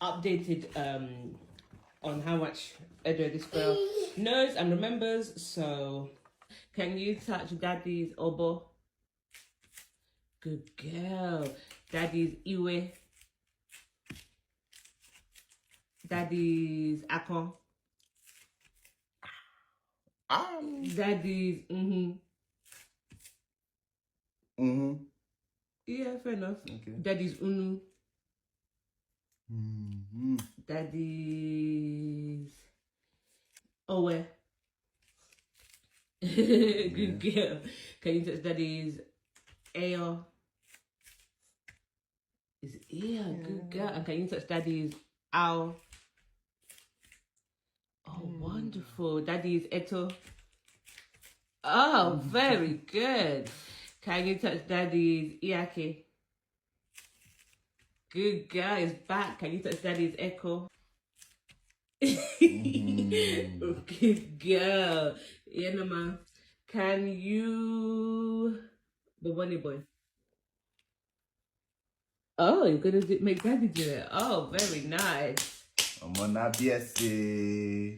updated on how much Edo this girl knows and remembers. So can you touch Daddy's obo? Good girl. Daddy's iwe. Daddy's akon. Daddy's Yeah, fair enough. Okay. Daddy's unu. Daddy's owe. Good girl. Can you touch Daddy's ayo? Is ear. Good girl. And can you touch Daddy's ow? Oh, wonderful. Daddy's eto. Oh, very good. Can you touch Daddy's iake? Good girl. Is back. Can you touch Daddy's echo? Good girl. Yeah, no, man. Can you... The bunny boy. Oh, you're going to make Daddy do it. Oh, very nice. I'm on a BSc.